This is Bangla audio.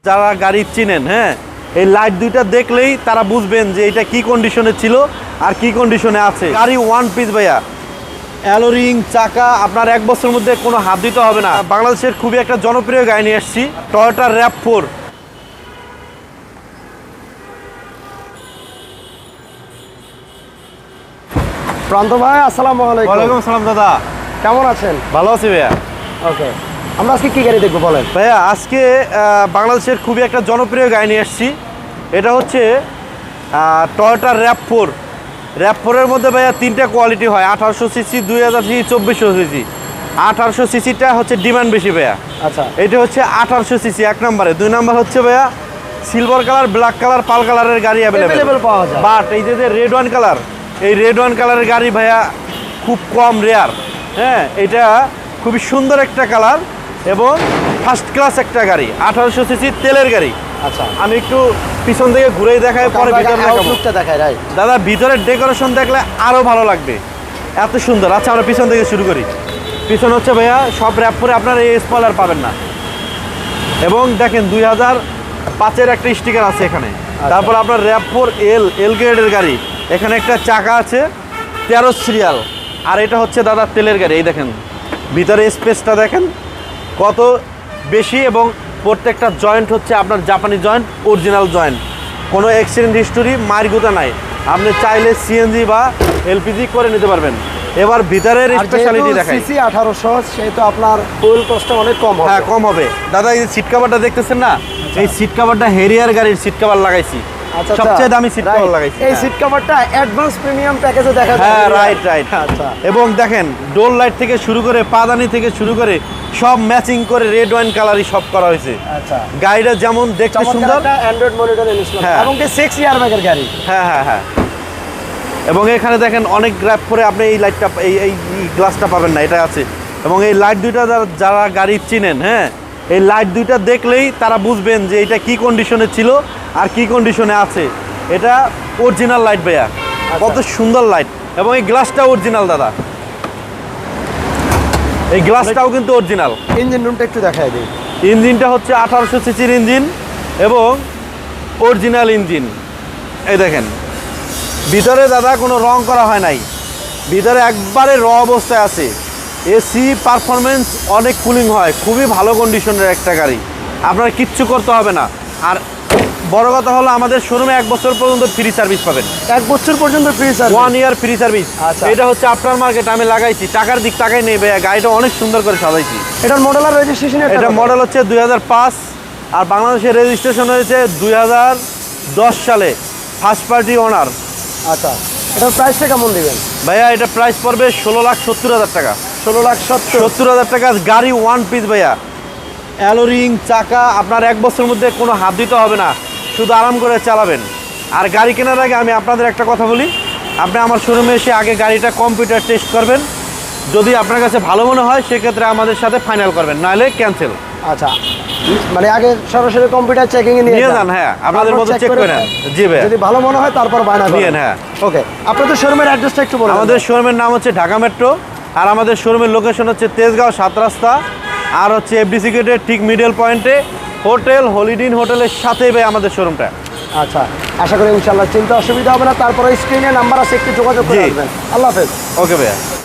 যারা গাড়ি চিনেন, হ্যাঁ, এই লাইট দুইটা দেখলেই তারা বুঝবেন যে এটা কি কন্ডিশনে ছিল আর কি কন্ডিশনে আছে। গাড়ি ওয়ান পিস ভাইয়া, অ্যালোরিং চাকা, আপনার এক বছরের মধ্যে কোনো হাত দিতে হবে না। বাংলাদেশের খুবই একটা জনপ্রিয় গাড়ি নিয়ে এসেছি, টয়োটা RAV4। প্রান্ত ভাই, আসসালামু আলাইকুম। ওয়ালাইকুম আসসালাম দাদা, কেমন আছেন? ভালো আছি ভাইয়া। ওকে, আমরা আজকে কি গাড়ি দেখবো বলেন? ভাইয়া আজকে বাংলাদেশের খুবই একটা জনপ্রিয় গাড়ি নিয়ে এসেছি। এটা হচ্ছে টয়োটা RAV4-এর মধ্যে ভাইয়া তিনটা কোয়ালিটি হয়, 1800 সিসি, 2000 সিসি, 2400 সিসি। 1800 সিসিটা হচ্ছে ডিমান্ড বেশি ভাইয়া। আচ্ছা, এটা হচ্ছে 1800 সিসি এক নম্বরে। দুই নম্বর হচ্ছে ভাইয়া সিলভার কালার, ব্ল্যাক কালার, পাল কালারের গাড়ি অ্যাভেলেবেল পাওয়া যায়। বাট এই যে রেড ওয়ান কালার, এই রেড ওয়ান কালারের গাড়ি ভাইয়া খুব কম রেয়ার। হ্যাঁ, এটা খুবই সুন্দর একটা কালার এবং ফার্স্ট ক্লাস একটা গাড়ি, 1800 সিসি তেলের গাড়ি। আচ্ছা, আমি একটু পিছন থেকে ঘুরেই দেখাই, পরে ভিতরে দেখাবো। দেখায় রাইট দাদা, ভিতরের ডেকোরেশন দেখলে আরো ভালো লাগবে, এত সুন্দর। আচ্ছা, আমরা পিছন থেকে শুরু করি। পিছন হচ্ছে ভাইয়া সব RAV4-এ আপনার এই স্পয়লার পাবেন না, এবং দেখেন 2005-এর একটা স্টিকার আছে এখানে। তারপর আপনার RAV4 এল গ্রেডের গাড়ি, এখানে একটা চাকা আছে 13 সিরিয়াল। আর এটা হচ্ছে দাদা তেলের গাড়ি। এই দেখেন ভিতরে স্পেসটা দেখেন কত বেশি, এবং প্রত্যেকটা জয়েন্ট হচ্ছে আপনার জাপানি জয়েন্ট, অরিজিনাল জয়েন্ট, কোনো অ্যাক্সিডেন্ট হিস্টোরি, মার গুতা নাই। আপনি চাইলে সিএনজি বা এলপিজি করে নিতে পারবেন। এবার ভিতরের স্পেশালিটি দেখাই। সিসি 1800, সেহেতু আপনার ফুল কষ্ট অনেক কম হবে। হ্যাঁ, কম হবে। দাদা, এই সিট কভারটা দেখতেছেন না, এই সিট কভারটা হেরিয়ার গাড়ির সিট কভার লাগাইছি। আচ্ছা, সবচেয়ে দামি সিট কভার লাগাইছি। এই সিট কভারটা অ্যাডভান্স প্রিমিয়াম প্যাকেজে দেখা যায়। হ্যাঁ, রাইট। আচ্ছা, এবং দেখেন ডোর লাইট থেকে শুরু করে পাদানি থেকে শুরু করে সব ম্যাচিং করে রেড ওয়াইন কালারই সব করা হয়েছে। আচ্ছা, গাড়িটা যেমন দেখতে সুন্দর, অ্যান্ড্রয়েড মনিটর ইনস্টল, হ্যাঁ, এবং কি 6 ইয়ারব্যাগের গাড়ি। হ্যাঁ। এবং এখানে দেখেন অনেক RAV4-এ আপনি এই লাইটটা, এই গ্লাসটা পাবেন না, এটা আছে। এবং এই লাইট দুইটা যারা গাড়ি চিনেন, হ্যাঁ, এই লাইট দুইটা দেখলেই তারা বুঝবেন যে এটা কি কন্ডিশনে ছিল আর কি কন্ডিশনে আছে। এটা অরিজিনাল লাইট ভাইয়া, কত সুন্দর লাইট। এবং এই গ্লাসটা অরিজিনাল দাদা, এই গ্লাসটাও কিন্তু অরিজিনাল। ইঞ্জিন রুমটা একটু দেখাই দিই। ইঞ্জিনটা হচ্ছে 1800 সিসির ইঞ্জিন এবং অরিজিনাল ইঞ্জিন। এই দেখেন ভিতরে দাদা কোনো রং করা হয় নাই, ভিতরে একবারে র অবস্থায় আছে। এসি পারফরমেন্স, অনেক কুলিং হয়, খুবই ভালো কন্ডিশনের একটা গাড়ি, আপনার কিচ্ছু করতে হবে না। আর বড় কথা হলো আমাদের শোরুমে 1 বছর পর্যন্ত ফ্রি সার্ভিস পাবেন। 1 বছর পর্যন্ত ফ্রি সার্ভিস, 1 ইয়ার ফ্রি সার্ভিস। আচ্ছা, এটা হচ্ছে আফটার মার্কেট, আমি লাগাইছি, টাকার দিক টাকাই নেই ভাইয়া, গাড়িটা অনেক সুন্দর করে সাজাইছি। এটার মডেল আর রেজিস্ট্রেশন? এটা মডেল হচ্ছে 2005, আর বাংলাদেশের রেজিস্ট্রেশন হয়েছে 2010 সালে, ফার্স্ট পার্টি ওনার। আচ্ছা, এটার প্রাইসটা কেমন দিবেন ভাইয়া? এটা প্রাইস পড়বে 16,70,000 টাকা। 16,70,000 টাকা গাড়ি ওয়ান পিস ভাইয়া, অ্যালোরিং চাকা, আপনার 1 বছরের মধ্যে কোনো হাত দিতে হবে না, শুধু আরাম করে চালাবেন। আর গাড়ি কেনার আগে আমি আপনাদের একটা কথা বলি, আপনি আমার শোরুমে এসে আগে গাড়িটা কম্পিউটার টেস্ট করবেন, যদি আপনার কাছে ভালো মনে হয় সেক্ষেত্রে আমাদের সাথে ফাইনাল করবেন, নাহলে ক্যান্সেল। আচ্ছা, মানে আগে সরাসরি কম্পিউটার চেকিং এ নিয়ে যান। হ্যাঁ, আপনাদের মতো চেক করে নেন। জি ভাই, যদি ভালো মনে হয় তারপর বায়না নিয়েন। হ্যাঁ, ওকে। আপনাদের শোরুমের অ্যাড্রেসটা একটু বলুন। আমাদের শোরুমের নাম হচ্ছে ঢাকা মেট্রো, আর আমাদের শোরুমের লোকেশন হচ্ছে তেজগাঁও 7 রাস্তা, আর হচ্ছে এফডিসি গেটের ঠিক মিডল পয়েন্টে হোটেল হলিডে ইন হোটেলের সাথেই ভাই আমাদের শোরুমটা। আচ্ছা, আশা করি ইনশাআল্লাহ চিন্তা অসুবিধা হবে না। তারপরে স্ক্রিনে নাম্বার আছে, একটু যোগাযোগ করে আসবেন। আল্লাহ হাফেজ। ওকে ভাইয়া।